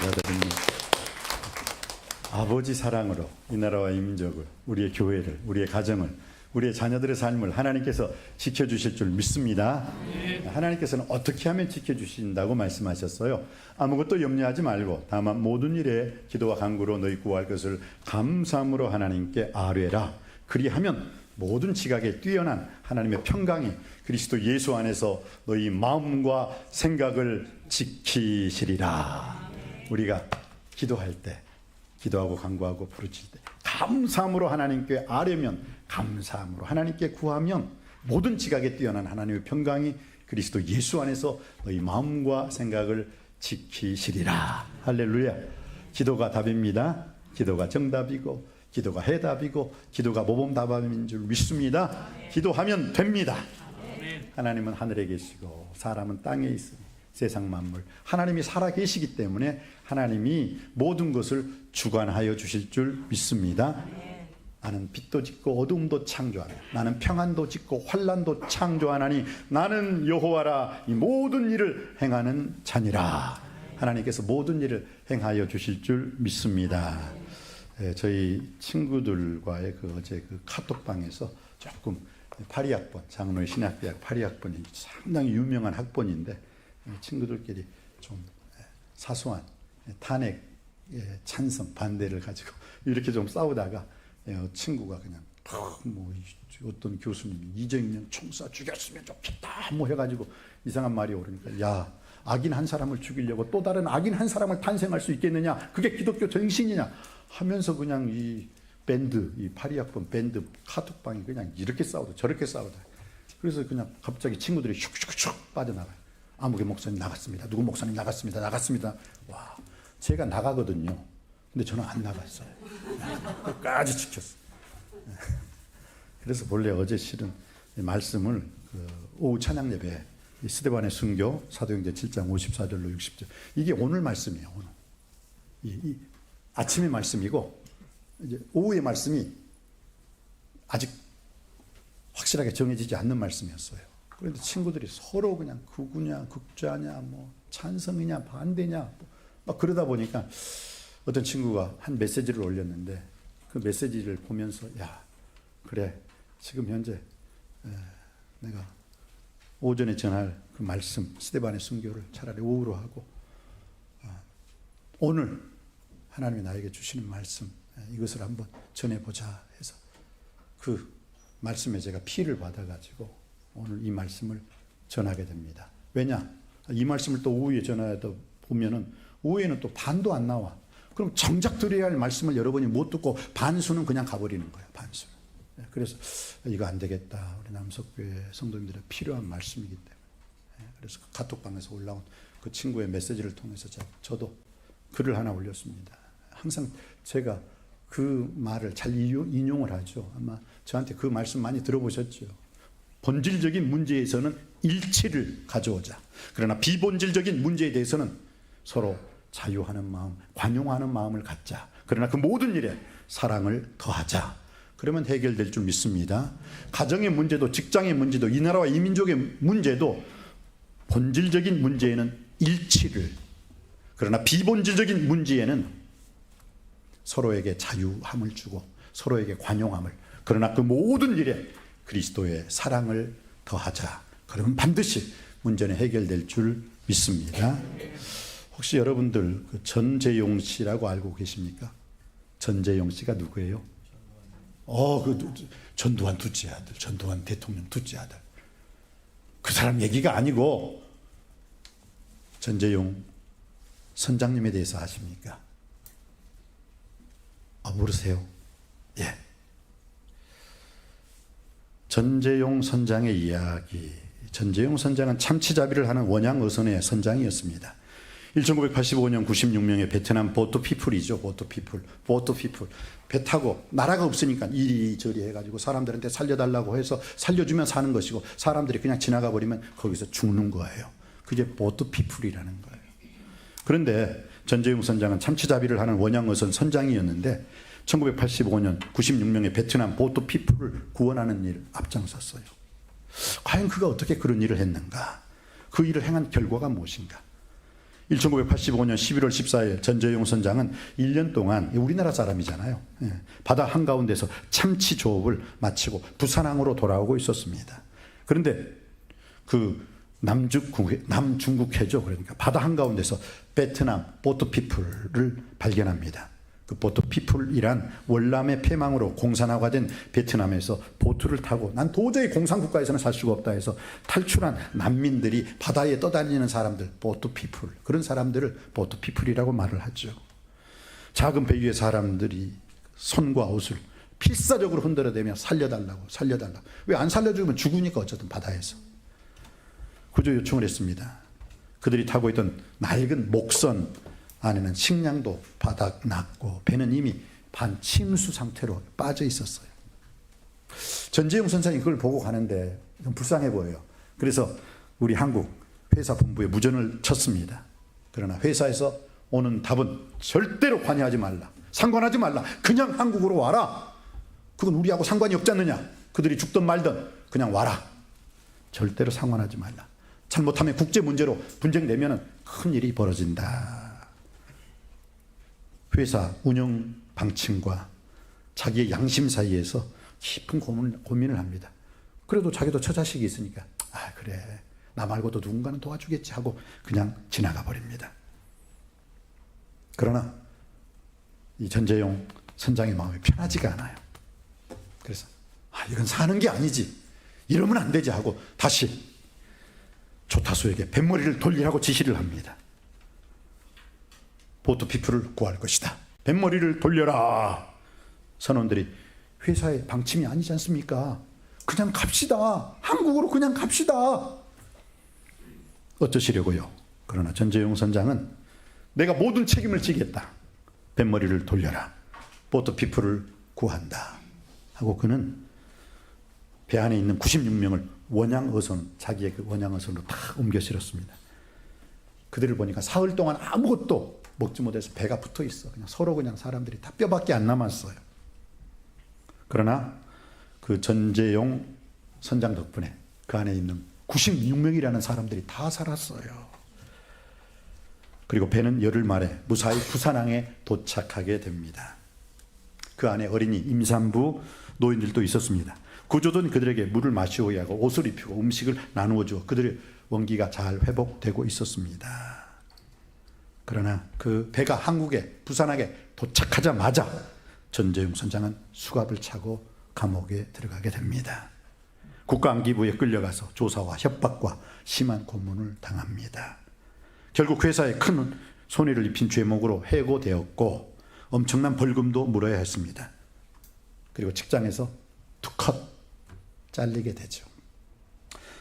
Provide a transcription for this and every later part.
감사드립니다. 아버지 사랑으로 이 나라와 이 민족을, 우리의 교회를, 우리의 가정을, 우리의 자녀들의 삶을 하나님께서 지켜주실 줄 믿습니다. 하나님께서는 어떻게 하면 지켜주신다고 말씀하셨어요. 아무것도 염려하지 말고 다만 모든 일에 기도와 간구로 너희 구할 것을 감사함으로 하나님께 아뢰라. 그리하면 모든 지각에 뛰어난 하나님의 평강이 그리스도 예수 안에서 너희 마음과 생각을 지키시리라. 우리가 기도할 때, 기도하고 간구하고 부르칠 때 감사함으로 하나님께 아뢰면, 감사함으로 하나님께 구하면 모든 지각에 뛰어난 하나님의 평강이 그리스도 예수 안에서 너희 마음과 생각을 지키시리라. 할렐루야. 기도가 답입니다. 기도가 정답이고 기도가 해답이고 기도가 모범답안인 줄 믿습니다. 기도하면 됩니다. 하나님은 하늘에 계시고 사람은 땅에 있으니 세상 만물, 하나님이 살아 계시기 때문에 하나님이 모든 것을 주관하여 주실 줄 믿습니다. 나는 빛도 짓고 어둠도 창조하며 나는 평안도 짓고 환난도 창조하나니 나는 여호와라. 이 모든 일을 행하는 자니라. 하나님께서 모든 일을 행하여 주실 줄 믿습니다. 저희 친구들과의 어제 카톡방에서 조금 82학번, 장로의 신학대학 82학번이 상당히 유명한 학번인데 친구들끼리 좀 사소한 탄핵 찬성 반대를 가지고 이렇게 좀 싸우다가 친구가 그냥 어떤 교수님이 이재명 총사 죽였으면 좋겠다 뭐 해가지고 이상한 말이 오르니까, 야, 악인 한 사람을 죽이려고 또 다른 악인 한 사람을 탄생할 수 있겠느냐, 그게 기독교 정신이냐 하면서 그냥 이 밴드, 이 82학번 밴드 카톡방이 그냥 이렇게 싸우다 저렇게 싸우다. 그래서 그냥 갑자기 친구들이 슉슉슉 빠져나가요. 아무개 목사님 나갔습니다. 누구 목사님 나갔습니다. 와, 제가 나가거든요. 근데 저는 안 나갔어요. 끝까지 지켰어요. 그래서 본래 어제 실은 말씀을 오후 찬양 예배 스데반의 순교 사도행전 7장 54절로 60절, 이게 오늘 말씀이에요. 오늘 이 아침의 말씀이고 이제 오후의 말씀이 아직 확실하게 정해지지 않는 말씀이었어요. 그런데 친구들이 서로 그냥 극우냐 극좌냐 뭐 찬성이냐 반대냐 막 그러다 보니까 어떤 친구가 한 메시지를 올렸는데 그 메시지를 보면서, 야, 그래, 지금 현재 내가 오전에 전할 그 말씀 스데반의 순교를 차라리 오후로 하고 오늘 하나님이 나에게 주시는 말씀 이것을 한번 전해보자 해서 그 말씀에 제가 피를 받아가지고 오늘 이 말씀을 전하게 됩니다. 왜냐? 이 말씀을 또 오후에 전하다 보면은 오후에는 또 반도 안 나와. 그럼 정작 드려야 할 말씀을 여러분이 못 듣고 반수는 그냥 가버리는 거예요. 반수는. 그래서 이거 안 되겠다. 우리 남석교회 성도님들의 필요한 말씀이기 때문에. 그래서 그 카톡방에서 올라온 그 친구의 메시지를 통해서 저도 글을 하나 올렸습니다. 항상 제가 그 말을 잘 인용을 하죠. 아마 저한테 그 말씀 많이 들어보셨죠. 본질적인 문제에서는 일치를 가져오자. 그러나 비본질적인 문제에 대해서는 서로 자유하는 마음, 관용하는 마음을 갖자. 그러나 그 모든 일에 사랑을 더하자. 그러면 해결될 줄 믿습니다. 가정의 문제도 직장의 문제도 이 나라와 이 민족의 문제도 본질적인 문제에는 일치를, 그러나 비본질적인 문제에는 서로에게 자유함을 주고 서로에게 관용함을, 그러나 그 모든 일에 그리스도의 사랑을 더하자. 그러면 반드시 문제는 해결될 줄 믿습니다. 혹시 여러분들 그 전재용 씨라고 알고 계십니까? 전재용 씨가 누구예요? 그 전두환 둘째 아들, 전두환 대통령 둘째 아들. 그 사람 얘기가 아니고 전재용 선장님에 대해서 아십니까? 모르세요? 예. 전재용 선장의 이야기. 전재용 선장은 참치잡이를 하는 원양어선의 선장이었습니다. 1985년 96명의 베트남 보트피플이죠. 보트피플. 배 타고 나라가 없으니까 이리저리 해가지고 사람들한테 살려달라고 해서 살려주면 사는 것이고 사람들이 그냥 지나가 버리면 거기서 죽는 거예요. 그게 보트피플이라는 거예요. 그런데 전재용 선장은 참치잡이를 하는 원양어선 선장이었는데 1985년 96명의 베트남 보트피플을 구원하는 일을 앞장섰어요. 과연 그가 어떻게 그런 일을 했는가? 그 일을 행한 결과가 무엇인가? 1985년 11월 14일 전재용 선장은 1년 동안, 우리나라 사람이잖아요, 바다 한가운데서 참치 조업을 마치고 부산항으로 돌아오고 있었습니다. 그런데 그 남중국 해죠. 그러니까 바다 한가운데서 베트남 보트피플을 발견합니다. 그 보트피플이란 월남의 폐망으로 공산화가 된 베트남에서 보트를 타고 난 도저히 공산국가에서는 살 수가 없다 해서 탈출한 난민들이 바다에 떠다니는 사람들, 보트피플, 그런 사람들을 보트피플이라고 말을 하죠. 작은 배 위에 사람들이 손과 옷을 필사적으로 흔들어대며 살려달라고. 왜 안 살려주면 죽으니까 어쨌든 바다에서. 구조 요청을 했습니다. 그들이 타고 있던 낡은 목선 안에는 식량도 바닥 났고 배는 이미 반침수 상태로 빠져 있었어요. 전재용 선생이 그걸 보고 가는데 좀 불쌍해 보여요. 그래서 우리 한국 회사 본부에 무전을 쳤습니다. 그러나 회사에서 오는 답은 절대로 관여하지 말라. 상관하지 말라. 그냥 한국으로 와라. 그건 우리하고 상관이 없지 않느냐. 그들이 죽든 말든 그냥 와라. 절대로 상관하지 말라. 잘못하면 국제 문제로 분쟁 내면은 큰 일이 벌어진다. 회사 운영 방침과 자기의 양심 사이에서 깊은 고민을 합니다. 그래도 자기도 처자식이 있으니까 그래, 나 말고도 누군가는 도와주겠지 하고 그냥 지나가 버립니다. 그러나 이 전재용 선장의 마음이 편하지가 않아요. 그래서 이건 사는 게 아니지, 이러면 안 되지 하고 다시 조타수에게 뱃머리를 돌리라고 지시를 합니다. 보트피플을 구할 것이다. 뱃머리를 돌려라. 선원들이 회사의 방침이 아니지 않습니까? 그냥 갑시다. 한국으로 그냥 갑시다. 어쩌시려고요? 그러나 전재용 선장은 내가 모든 책임을 지겠다. 뱃머리를 돌려라. 보트피플을 구한다. 하고 그는 배 안에 있는 96명을 원양어선, 자기의 그 원양어선으로 다 옮겨 실었습니다. 그들을 보니까 사흘 동안 아무것도 먹지 못해서 배가 붙어 있어. 그냥 서로 그냥 사람들이 다 뼈밖에 안 남았어요. 그러나 그 전재용 선장 덕분에 그 안에 있는 96명이라는 사람들이 다 살았어요. 그리고 배는 열흘 만에 무사히 부산항에 도착하게 됩니다. 그 안에 어린이, 임산부, 노인들도 있었습니다. 구조된 그들에게 물을 마시오게 하고 옷을 입히고 음식을 나누어 주어 그들의 원기가 잘 회복되고 있었습니다. 그러나 그 배가 한국에 부산항에 도착하자마자 전재용 선장은 수갑을 차고 감옥에 들어가게 됩니다. 국가안기부에 끌려가서 조사와 협박과 심한 고문을 당합니다. 결국 회사에 큰 손해를 입힌 죄목으로 해고되었고 엄청난 벌금도 물어야 했습니다. 그리고 직장에서 툭컷 잘리게 되죠.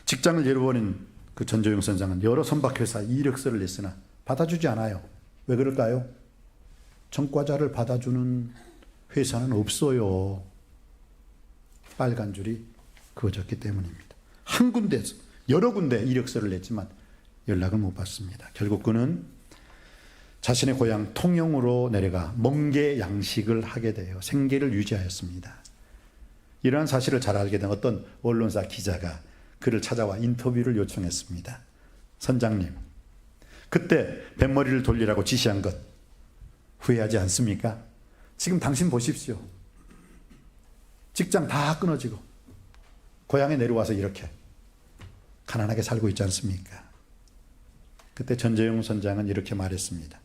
직장을 잃어버린 그 전재용 선장은 여러 선박회사 이력서를 냈으나 받아주지 않아요. 왜 그럴까요? 전과자를 받아주는 회사는 없어요. 빨간 줄이 그어졌기 때문입니다. 한 군데에서 여러 군데 이력서를 냈지만 연락을 못 받습니다. 결국 그는 자신의 고향 통영으로 내려가 멍게 양식을 하게 되어 생계를 유지하였습니다. 이러한 사실을 잘 알게 된 어떤 언론사 기자가 그를 찾아와 인터뷰를 요청했습니다. 선장님, 그때 뱃머리를 돌리라고 지시한 것 후회하지 않습니까? 지금 당신 보십시오. 직장 다 끊어지고 고향에 내려와서 이렇게 가난하게 살고 있지 않습니까? 그때 전재용 선장은 이렇게 말했습니다.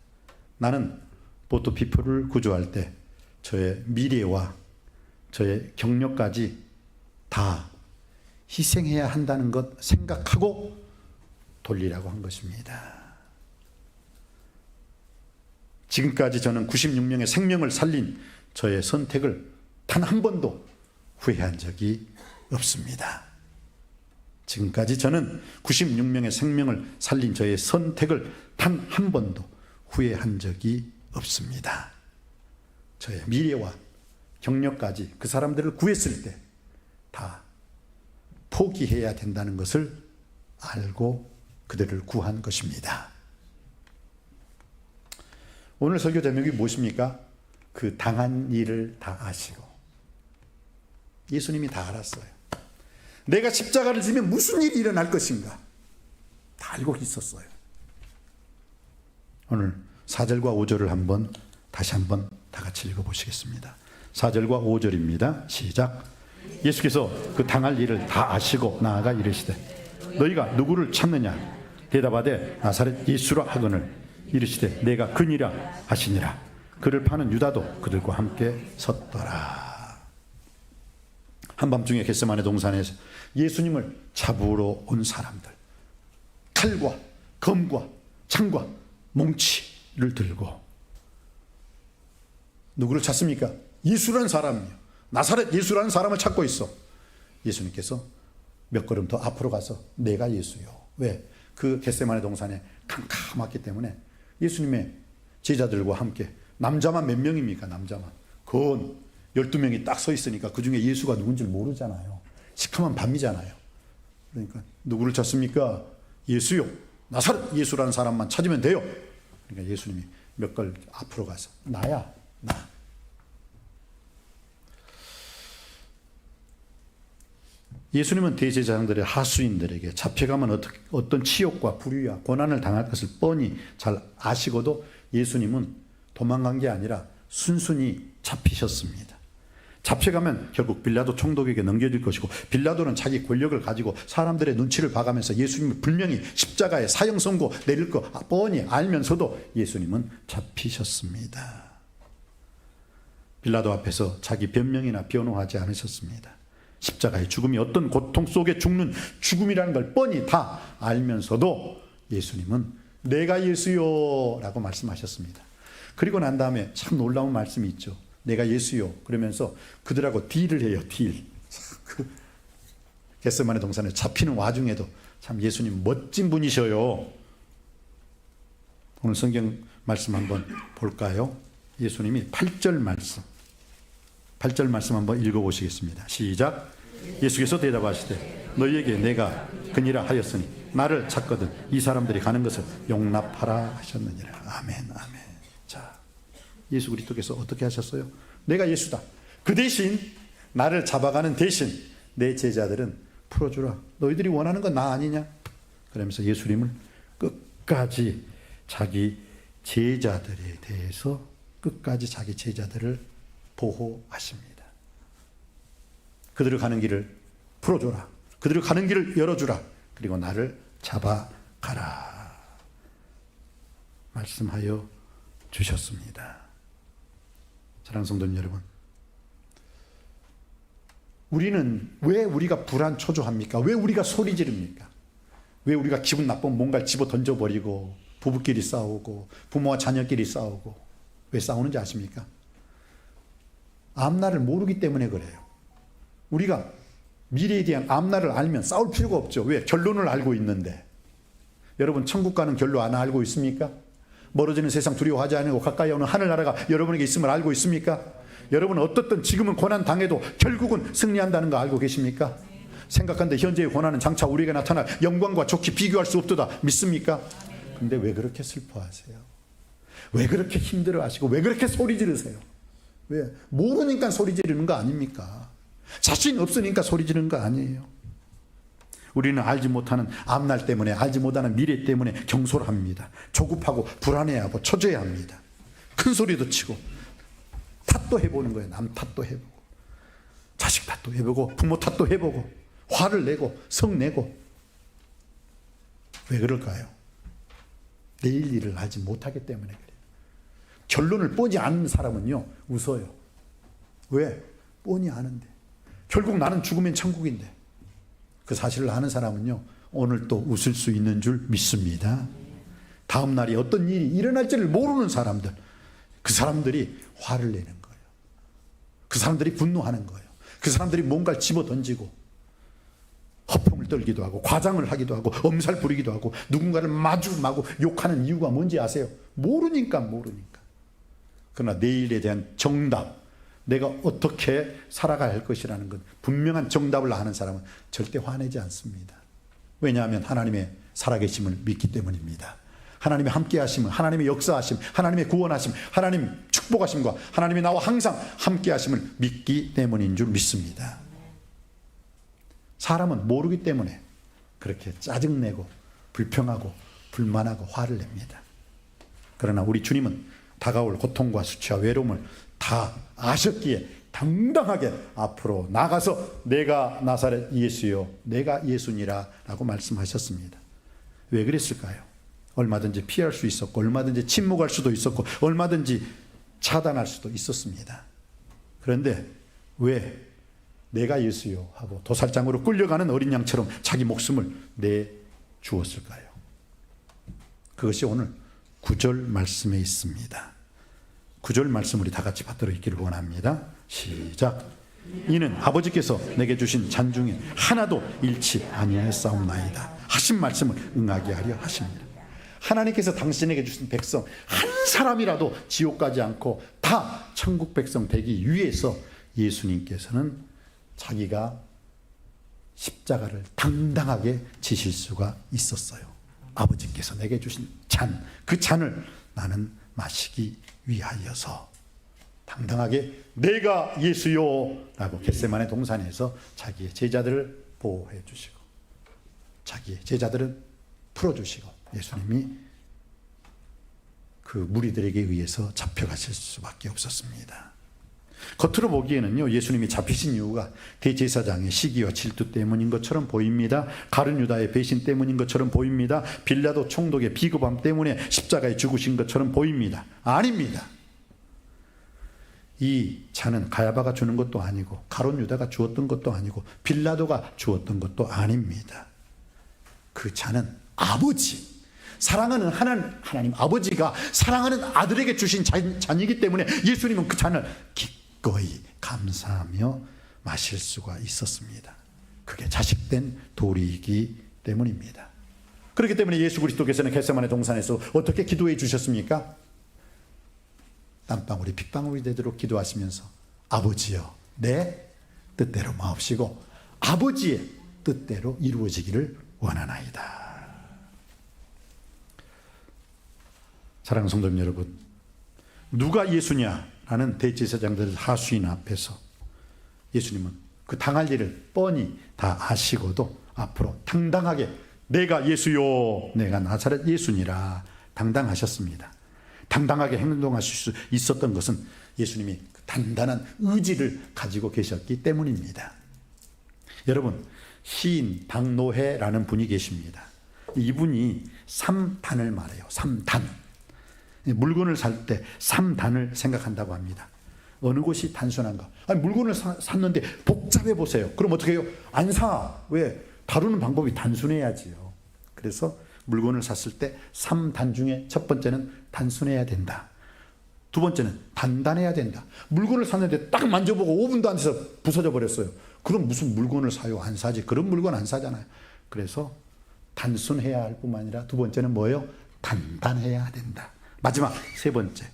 나는 보트피플을 구조할 때 저의 미래와 저의 경력까지 다 희생해야 한다는 것 생각하고 돌리라고 한 것입니다. 지금까지 저는 96명의 생명을 살린 저의 선택을 단 한 번도 후회한 적이 없습니다. 지금까지 저는 96명의 생명을 살린 저의 선택을 단 한 번도 후회한 적이 없습니다. 저의 미래와 경력까지 그 사람들을 구했을 때 다 포기해야 된다는 것을 알고 그들을 구한 것입니다. 오늘 설교 제목이 무엇입니까? 그 당한 일을 다 아시고. 예수님이 다 알았어요. 내가 십자가를 지면 무슨 일이 일어날 것인가 다 알고 있었어요. 오늘 4절과 5절을 다시 한번 다 같이 읽어보시겠습니다. 4절과 5절입니다. 시작. 예수께서 그 당할 일을 다 아시고 나아가 이르시되 너희가 누구를 찾느냐 대답하되 나사렛 예수라 하거늘 이르시되 내가 그니라 하시니라. 그를 파는 유다도 그들과 함께 섰더라. 한밤중에 겟세마네 동산에서 예수님을 잡으러 온 사람들, 칼과 검과 창과 몽치를 들고 누구를 찾습니까? 예수라는 사람이요, 나사렛 예수라는 사람을 찾고 있어. 예수님께서 몇 걸음 더 앞으로 가서 내가 예수요. 왜? 그 겟세마네 동산에 캄캄했기 때문에 예수님의 제자들과 함께, 남자만 몇 명입니까? 남자만 건 12명이 딱 서 있으니까 그 중에 예수가 누군지 모르잖아요. 시커먼 밤이잖아요. 그러니까 누구를 찾습니까? 예수요, 나사렛 예수라는 사람만 찾으면 돼요. 그러니까 예수님이 몇 걸 앞으로 가서 나야, 나. 예수님은 대제사장들의 하수인들에게 잡혀가면 어떤 치욕과 불의와 고난을 당할 것을 뻔히 잘 아시고도 예수님은 도망간 게 아니라 순순히 잡히셨습니다. 잡혀가면 결국 빌라도 총독에게 넘겨질 것이고, 빌라도는 자기 권력을 가지고 사람들의 눈치를 봐가면서 예수님을 분명히 십자가에 사형 선고 내릴 거 뻔히 알면서도 예수님은 잡히셨습니다. 빌라도 앞에서 자기 변명이나 변호하지 않으셨습니다. 십자가의 죽음이 어떤 고통 속에 죽는 죽음이라는 걸 뻔히 다 알면서도 예수님은 내가 예수요 라고 말씀하셨습니다. 그리고 난 다음에 참 놀라운 말씀이 있죠. 내가 예수요 그러면서 그들하고 딜을 해요. 딜. 겟세마네 동산에 잡히는 와중에도 참 예수님 멋진 분이셔요. 오늘 성경 말씀 한번 볼까요? 예수님이 8절 말씀 한번 읽어보시겠습니다. 시작. 예수께서 대답하시되 너희에게 내가 그니라 하였으니 나를 찾거든 이 사람들이 가는 것을 용납하라 하셨느니라. 아멘, 아멘. 자, 예수 그리스도께서 어떻게 하셨어요? 내가 예수다. 그 대신 나를 잡아가는 대신 내 제자들은 풀어주라. 너희들이 원하는 건 나 아니냐? 그러면서 예수님을 끝까지 자기 제자들에 대해서 끝까지 자기 제자들을 보호하십니다. 그들을 가는 길을 풀어줘라. 그들을 가는 길을 열어주라. 그리고 나를 잡아가라. 말씀하여 주셨습니다. 사랑하는 성도님 여러분, 우리는 왜 우리가 불안초조합니까? 왜 우리가 소리 지릅니까? 왜 우리가 기분 나쁘면 뭔가를 집어 던져버리고 부부끼리 싸우고 부모와 자녀끼리 싸우고 왜 싸우는지 아십니까? 앞날을 모르기 때문에 그래요. 우리가 미래에 대한 앞날을 알면 싸울 필요가 없죠. 왜? 결론을 알고 있는데. 여러분 천국 가는 결론 안 알고 있습니까? 멀어지는 세상 두려워하지 않고 가까이 오는 하늘나라가 여러분에게 있음을 알고 있습니까? 여러분은 어떻든 지금은 고난 당해도 결국은 승리한다는 거 알고 계십니까? 생각한데 현재의 고난은 장차 우리에게 나타날 영광과 좋게 비교할 수 없도다 믿습니까? 근데 왜 그렇게 슬퍼하세요? 왜 그렇게 힘들어하시고 왜 그렇게 소리 지르세요? 왜? 모르니까 소리 지르는 거 아닙니까? 자신 없으니까 소리 지르는 거 아니에요. 우리는 알지 못하는 앞날 때문에, 알지 못하는 미래 때문에 경솔합니다. 조급하고 불안해하고 초조해합니다. 큰 소리도 치고 탓도 해보는 거예요. 남 탓도 해보고 자식 탓도 해보고 부모 탓도 해보고 화를 내고 성내고. 왜 그럴까요? 내일 일을 알지 못하기 때문에 그래요. 결론을 뻔히 아는 사람은요 웃어요. 왜? 뻔히 아는데. 결국 나는 죽으면 천국인데. 그 사실을 아는 사람은요 오늘 또 웃을 수 있는 줄 믿습니다. 다음 날이 어떤 일이 일어날지를 모르는 사람들, 그 사람들이 화를 내는 거예요. 그 사람들이 분노하는 거예요. 그 사람들이 뭔가를 집어 던지고 허풍을 떨기도 하고 과장을 하기도 하고 엄살 부리기도 하고 누군가를 마주마고 욕하는 이유가 뭔지 아세요? 모르니까. 그러나 내일에 대한 정답, 내가 어떻게 살아가야 할 것이라는 것, 분명한 정답을 아는 사람은 절대 화내지 않습니다. 왜냐하면 하나님의 살아계심을 믿기 때문입니다. 하나님의 함께하심, 하나님의 역사하심, 하나님의 구원하심, 하나님 축복하심과 하나님이 나와 항상 함께하심을 믿기 때문인 줄 믿습니다. 사람은 모르기 때문에 그렇게 짜증내고 불평하고 불만하고 화를 냅니다. 그러나 우리 주님은 다가올 고통과 수치와 외로움을 다 아셨기에 당당하게 앞으로 나가서 내가 나사렛 예수요 내가 예수니라 라고 말씀하셨습니다. 왜 그랬을까요? 얼마든지 피할 수 있었고 얼마든지 침묵할 수도 있었고 얼마든지 차단할 수도 있었습니다. 그런데 왜 내가 예수요 하고 도살장으로 끌려가는 어린 양처럼 자기 목숨을 내주었을까요? 그것이 오늘 9절 말씀에 있습니다. 9절 말씀 우리 다 같이 받들어 있기를 원합니다. 시작. 이는 아버지께서 내게 주신 잔 중에 하나도 잃지 아니하였사옵나이다 하신 말씀을 응하게 하려 하십니다. 하나님께서 당신에게 주신 백성 한 사람이라도 지옥 가지 않고 다 천국 백성 되기 위해서 예수님께서는 자기가 십자가를 당당하게 지실 수가 있었어요. 아버지께서 내게 주신 잔, 그 잔을 나는 마시기 위하여서 당당하게 내가 예수요 라고 겟세마네 동산에서 자기의 제자들을 보호해 주시고 자기의 제자들을 풀어주시고 예수님이 그 무리들에게 의해서 잡혀가실 수밖에 없었습니다. 겉으로 보기에는요 예수님이 잡히신 이유가 대제사장의 시기와 질투 때문인 것처럼 보입니다. 가룟 유다의 배신 때문인 것처럼 보입니다. 빌라도 총독의 비겁함 때문에 십자가에 죽으신 것처럼 보입니다. 아닙니다. 이 잔은 가야바가 주는 것도 아니고 가룟 유다가 주었던 것도 아니고 빌라도가 주었던 것도 아닙니다. 그 잔은 아버지, 사랑하는 하나님 아버지가 사랑하는 아들에게 주신 잔이기 때문에 예수님은 그 잔을 기꺼이 감사하며 마실 수가 있었습니다. 그게 자식된 도리이기 때문입니다. 그렇기 때문에 예수 그리스도께서는 겟세마네 동산에서 어떻게 기도해 주셨습니까? 땀방울이 빗방울이 되도록 기도하시면서 아버지여 내 뜻대로 마옵시고 아버지의 뜻대로 이루어지기를 원하나이다. 사랑하는 성도님 여러분, 누가 예수냐라는 대제사장들 하수인 앞에서 예수님은 그 당할 일을 뻔히 다 아시고도 앞으로 당당하게 내가 예수요 내가 나사렛 예수니라 당당하셨습니다. 당당하게 행동하실 수 있었던 것은 예수님이 단단한 의지를 가지고 계셨기 때문입니다. 여러분, 시인 박노해라는 분이 계십니다. 이분이 3단을 말해요. 3단. 물건을 살 때 3단을 생각한다고 합니다. 어느 곳이 단순한가? 아니, 물건을 샀는데 복잡해 보세요. 그럼 어떻게 해요? 안 사. 왜? 다루는 방법이 단순해야지요. 그래서 물건을 샀을 때 3단 중에 첫 번째는 단순해야 된다. 두 번째는 단단해야 된다. 물건을 샀는데 딱 만져보고 5분도 안 돼서 부서져 버렸어요. 그럼 무슨 물건을 사요? 안 사지. 그런 물건 안 사잖아요. 그래서 단순해야 할 뿐만 아니라 두 번째는 뭐예요? 단단해야 된다. 마지막 세 번째,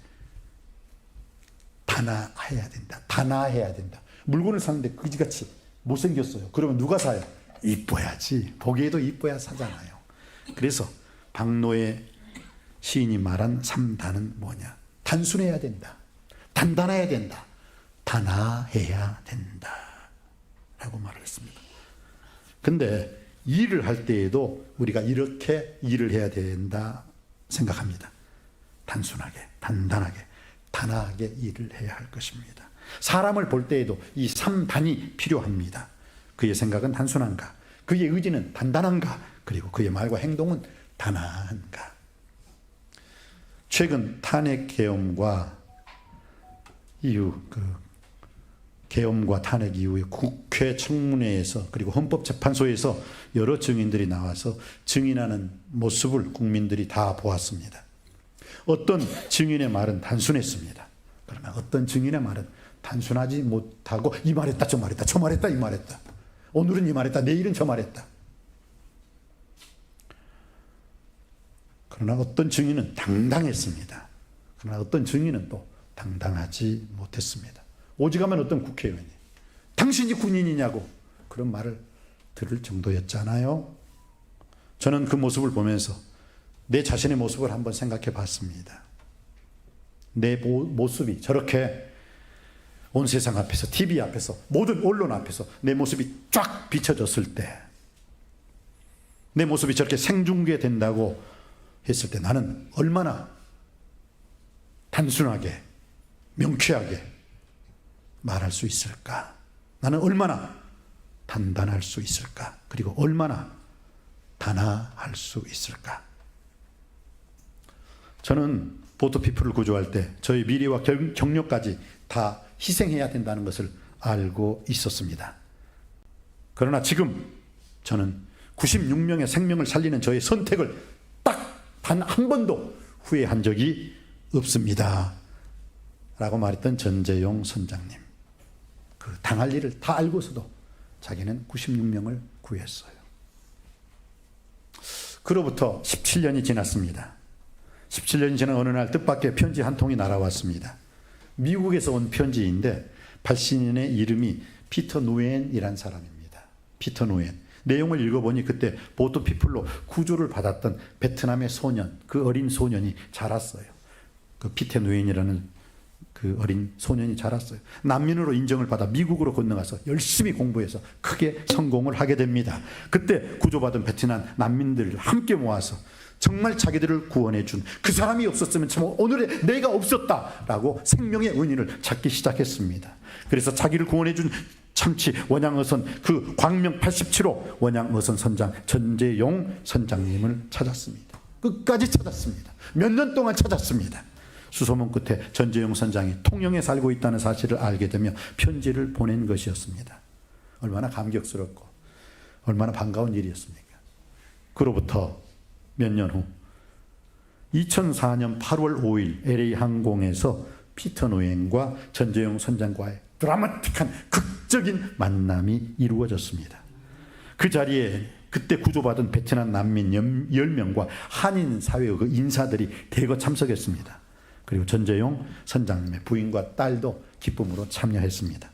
단아해야 된다. 단아해야 된다. 물건을 샀는데 그지같이 못생겼어요. 그러면 누가 사요? 이뻐야지. 보기에도 이뻐야 사잖아요. 그래서 박노해 시인이 말한 3단은 뭐냐? 단순해야 된다. 단단해야 된다. 단아해야 된다. 라고 말을 했습니다. 근데 일을 할 때에도 우리가 이렇게 일을 해야 된다 생각합니다. 단순하게, 단단하게, 단아하게 일을 해야 할 것입니다. 사람을 볼 때에도 이 3단이 필요합니다. 그의 생각은 단순한가? 그의 의지는 단단한가? 그리고 그의 말과 행동은 단아한가? 최근 탄핵 계엄과 이후 계엄과 탄핵 이후에 국회 청문회에서 그리고 헌법재판소에서 여러 증인들이 나와서 증인하는 모습을 국민들이 다 보았습니다. 어떤 증인의 말은 단순했습니다. 그러나 어떤 증인의 말은 단순하지 못하고 이 말했다 저 말했다 저 말했다 이 말했다 오늘은 이 말했다 내일은 저 말했다. 그러나 어떤 증인은 당당했습니다. 그러나 어떤 증인은 또 당당하지 못했습니다. 오직하면 어떤 국회의원이 당신이 군인이냐고 그런 말을 들을 정도였잖아요. 저는 그 모습을 보면서 내 자신의 모습을 한번 생각해 봤습니다. 내 모습이 저렇게 온 세상 앞에서 TV 앞에서 모든 언론 앞에서 내 모습이 쫙 비춰졌을 때 내 모습이 저렇게 생중계된다고 했을 때 나는 얼마나 단순하게, 명쾌하게 말할 수 있을까? 나는 얼마나 단단할 수 있을까? 그리고 얼마나 단아할 수 있을까? 저는 보트피플을 구조할 때 저희 미래와 경력까지 다 희생해야 된다는 것을 알고 있었습니다. 그러나 지금 저는 96명의 생명을 살리는 저의 선택을 딱 단 한 번도 후회한 적이 없습니다. 라고 말했던 전재용 선장님. 그 당할 일을 다 알고서도 자기는 96명을 구했어요. 그로부터 17년이 지났습니다. 17년이 지난 어느 날 뜻밖의 편지 한 통이 날아왔습니다. 미국에서 온 편지인데 발신인의 이름이 피터 누엔이란 사람입니다. 피터 누엔. 내용을 읽어보니 그때 보트피플로 구조를 받았던 베트남의 소년, 그 어린 소년이 자랐어요. 그 피터 누엔이라는 그 어린 소년이 자랐어요. 난민으로 인정을 받아 미국으로 건너가서 열심히 공부해서 크게 성공을 하게 됩니다. 그때 구조받은 베트남 난민들을 함께 모아서 정말 자기들을 구원해 준 그 사람이 없었으면 참 오늘의 내가 없었다라고 생명의 은인을 찾기 시작했습니다. 그래서 자기를 구원해 준 참치 원양어선 그 광명 87호 원양어선 선장 전재용 선장님을 찾았습니다. 끝까지 찾았습니다. 몇 년 동안 찾았습니다. 수소문 끝에 전재용 선장이 통영에 살고 있다는 사실을 알게 되며 편지를 보낸 것이었습니다. 얼마나 감격스럽고 얼마나 반가운 일이었습니까? 그로부터 몇 년 후 2004년 8월 5일 LA 항공에서 피터 노엔과 전재용 선장과의 드라마틱한 극적인 만남이 이루어졌습니다. 그 자리에 그때 구조받은 베트남 난민 10명과 한인 사회의 그 인사들이 대거 참석했습니다. 그리고 전재용 선장님의 부인과 딸도 기쁨으로 참여했습니다.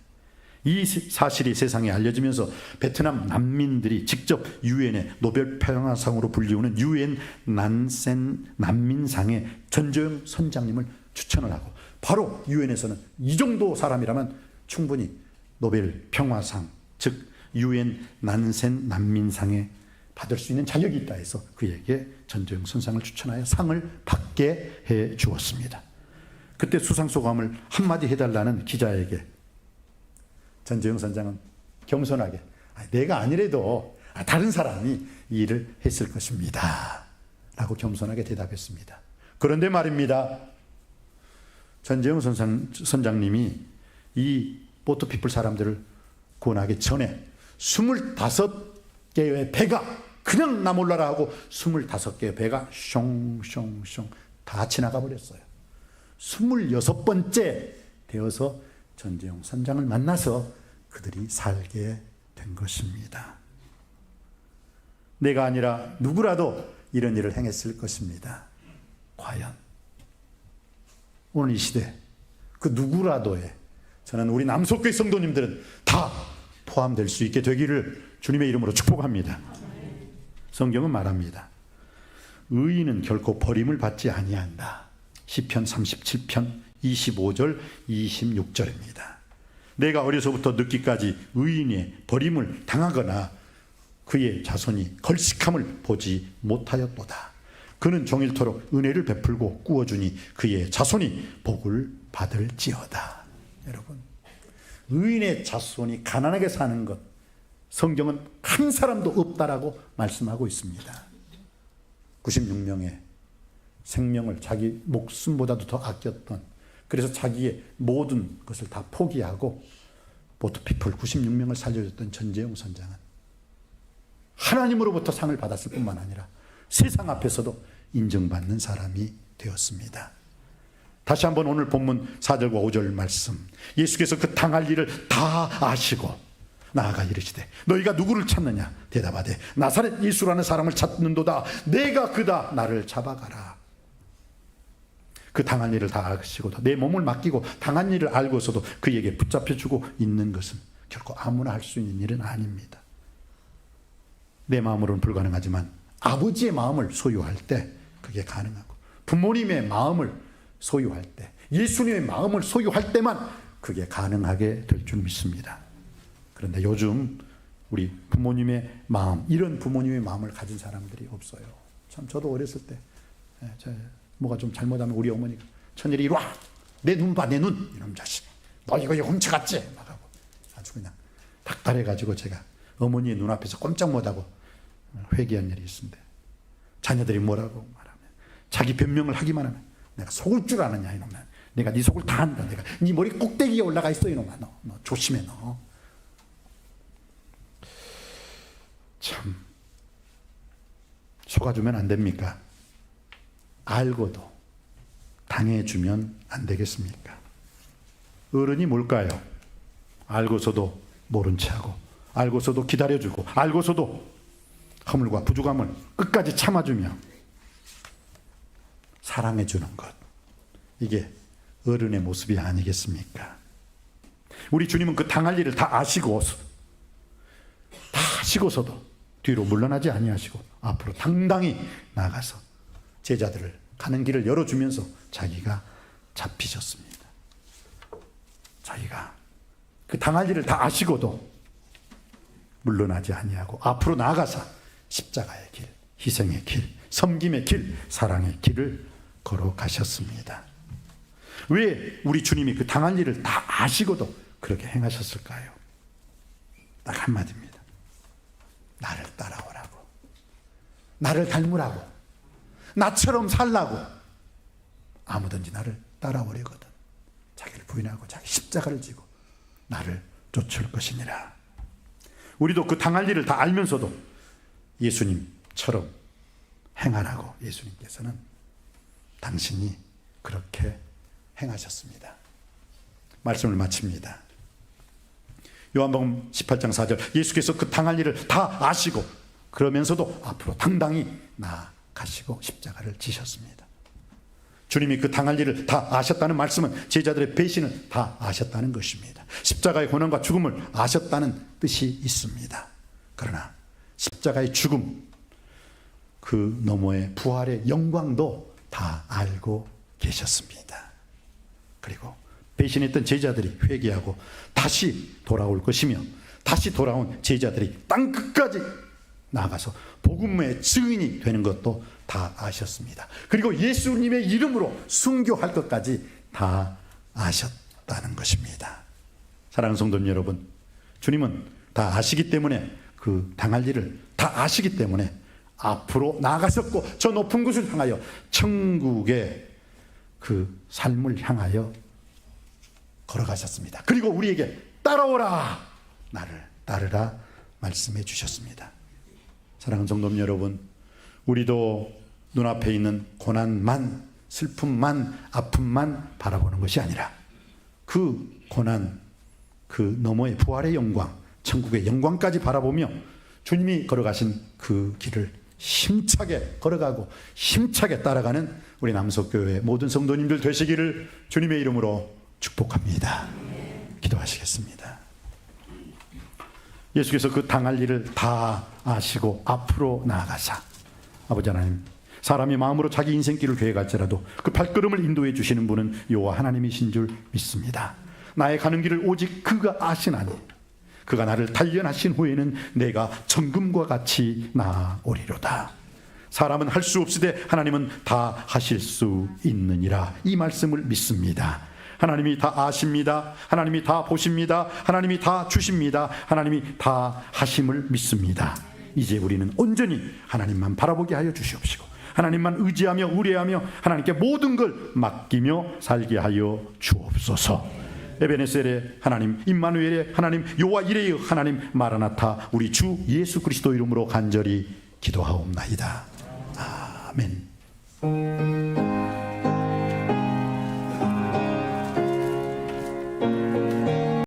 이 사실이 세상에 알려지면서 베트남 난민들이 직접 유엔의 노벨 평화상으로 불리우는 유엔 난센 난민상에 전재용 선장님을 추천을 하고 바로 유엔에서는 이 정도 사람이라면 충분히 노벨 평화상 즉 유엔 난센 난민상에 받을 수 있는 자격이 있다 해서 그에게 전재용 선장을 추천하여 상을 받게 해 주었습니다. 그때 수상소감을 한마디 해달라는 기자에게 전재용 선장은 겸손하게 내가 아니래도 다른 사람이 이 일을 했을 것입니다 라고 겸손하게 대답했습니다. 그런데 말입니다. 전재용 선장님이 이 보트피플 사람들을 구원하기 전에 25개의 배가 그냥 나 몰라라 하고 25개의 배가 숑숑숑 다 지나가 버렸어요. 26번째 되어서 전재용 선장을 만나서 그들이 살게 된 것입니다. 내가 아니라 누구라도 이런 일을 행했을 것입니다. 과연 오늘 이 시대 그 누구라도에 저는 우리 남석교회 성도님들은 다 포함될 수 있게 되기를 주님의 이름으로 축복합니다. 성경은 말합니다. 의인은 결코 버림을 받지 아니한다. 시편 37편 25절 26절입니다. 내가 어려서부터 늙기까지 의인의 버림을 당하거나 그의 자손이 걸식함을 보지 못하였도다. 그는 종일토록 은혜를 베풀고 꾸어주니 그의 자손이 복을 받을지어다. 여러분, 의인의 자손이 가난하게 사는 것 성경은 한 사람도 없다라고 말씀하고 있습니다. 96명의 생명을 자기 목숨보다도 더 아꼈던, 그래서 자기의 모든 것을 다 포기하고 보트피플 96명을 살려줬던 전재용 선장은 하나님으로부터 상을 받았을 뿐만 아니라 세상 앞에서도 인정받는 사람이 되었습니다. 다시 한번 오늘 본문 4절과 5절 말씀, 예수께서 그 당할 일을 다 아시고 나아가 이르시되 너희가 누구를 찾느냐 대답하되 나사렛 예수라는 사람을 찾는도다. 내가 그다. 나를 잡아가라. 그 당한 일을 다 아시고도 내 몸을 맡기고 당한 일을 알고서도 그에게 붙잡혀주고 있는 것은 결코 아무나 할 수 있는 일은 아닙니다. 내 마음으로는 불가능하지만 아버지의 마음을 소유할 때 그게 가능하고, 부모님의 마음을 소유할 때, 예수님의 마음을 소유할 때만 그게 가능하게 될 줄 믿습니다. 그런데 요즘 우리 부모님의 마음, 이런 부모님의 마음을 가진 사람들이 없어요. 참 저도 어렸을 때 뭐가 좀 잘못하면 우리 어머니가 처녀리 이리 와. 내 눈 봐, 내 눈. 이놈 자식. 너 이거 훔쳐갔지? 막 하고 아주 그냥 닥달해가지고 제가 어머니의 눈앞에서 꼼짝 못하고 회개한 일이 있습니다. 자녀들이 뭐라고 말하면 자기 변명을 하기만 하면 내가 속을 줄 아느냐 이놈아. 내가 네 속을 다 안다. 내가 네 머리 꼭대기에 올라가 있어 이놈아. 너 조심해 너. 참 속아주면 안 됩니까? 알고도 당해주면 안 되겠습니까? 어른이 뭘까요? 알고서도 모른 체하고 알고서도 기다려주고 알고서도 허물과 부족함을 끝까지 참아주며 사랑해주는 것, 이게 어른의 모습이 아니겠습니까? 우리 주님은 그 당할 일을 다 아시고서도 뒤로 물러나지 아니하시고 앞으로 당당히 나가서 제자들을 가는 길을 열어주면서 자기가 잡히셨습니다. 자기가 그 당할 일을 다 아시고도 물러나지 아니하고 앞으로 나아가서 십자가의 길, 희생의 길, 섬김의 길, 사랑의 길을 걸어가셨습니다. 왜 우리 주님이 그 당할 일을 다 아시고도 그렇게 행하셨을까요? 딱 한마디입니다. 나를 따라오라고, 나를 닮으라고, 나처럼 살라고. 아무든지 나를 따라오려거든 자기를 부인하고 자기 십자가를 지고 나를 쫓을 것이니라. 우리도 그 당할 일을 다 알면서도 예수님처럼 행하라고 예수님께서는 당신이 그렇게 행하셨습니다. 말씀을 마칩니다. 요한복음 18장 4절, 예수께서 그 당할 일을 다 아시고 그러면서도 앞으로 당당히 나아가시고 십자가를 지셨습니다. 주님이 그 당할 일을 다 아셨다는 말씀은 제자들의 배신을 다 아셨다는 것입니다. 십자가의 고난과 죽음을 아셨다는 뜻이 있습니다. 그러나 십자가의 죽음, 그 너머의 부활의 영광도 다 알고 계셨습니다. 그리고 배신했던 제자들이 회개하고 다시 돌아올 것이며 다시 돌아온 제자들이 땅 끝까지 나아가서 복음의 증인이 되는 것도 다 아셨습니다. 그리고 예수님의 이름으로 순교할 것까지 다 아셨다는 것입니다. 사랑하는 성도 여러분, 주님은 다 아시기 때문에 그 당할 일을 다 아시기 때문에 앞으로 나아가셨고 저 높은 곳을 향하여 천국의 그 삶을 향하여 걸어가셨습니다. 그리고 우리에게 따라오라, 나를 따르라 말씀해 주셨습니다. 사랑하는 성도 여러분, 우리도 눈앞에 있는 고난만, 슬픔만, 아픔만 바라보는 것이 아니라 그 고난, 그 너머의 부활의 영광, 천국의 영광까지 바라보며 주님이 걸어가신 그 길을 힘차게 걸어가고 힘차게 따라가는 우리 남석교회 모든 성도님들 되시기를 주님의 이름으로 축복합니다. 기도하시겠습니다. 예수께서 그 당할 일을 다 아시고 앞으로 나아가사 아버지 하나님, 사람이 마음으로 자기 인생길을 계획할지라도 그 발걸음을 인도해 주시는 분은 여호와 하나님이신 줄 믿습니다. 나의 가는 길을 오직 그가 아시나니 그가 나를 단련하신 후에는 내가 정금과 같이 나아오리로다. 사람은 할 수 없으되 하나님은 다 하실 수 있느니라. 이 말씀을 믿습니다. 하나님이 다 아십니다. 하나님이 다 보십니다. 하나님이 다 주십니다. 하나님이 다 하심을 믿습니다. 이제 우리는 온전히 하나님만 바라보게 하여 주시옵시고 하나님만 의지하며 의뢰하며 하나님께 모든 걸 맡기며 살게 하여 주옵소서. 에베네셀의 하나님, 임마누엘의 하나님, 여호와 이레의 하나님, 마라나타 우리 주 예수 그리스도 이름으로 간절히 기도하옵나이다. 아멘.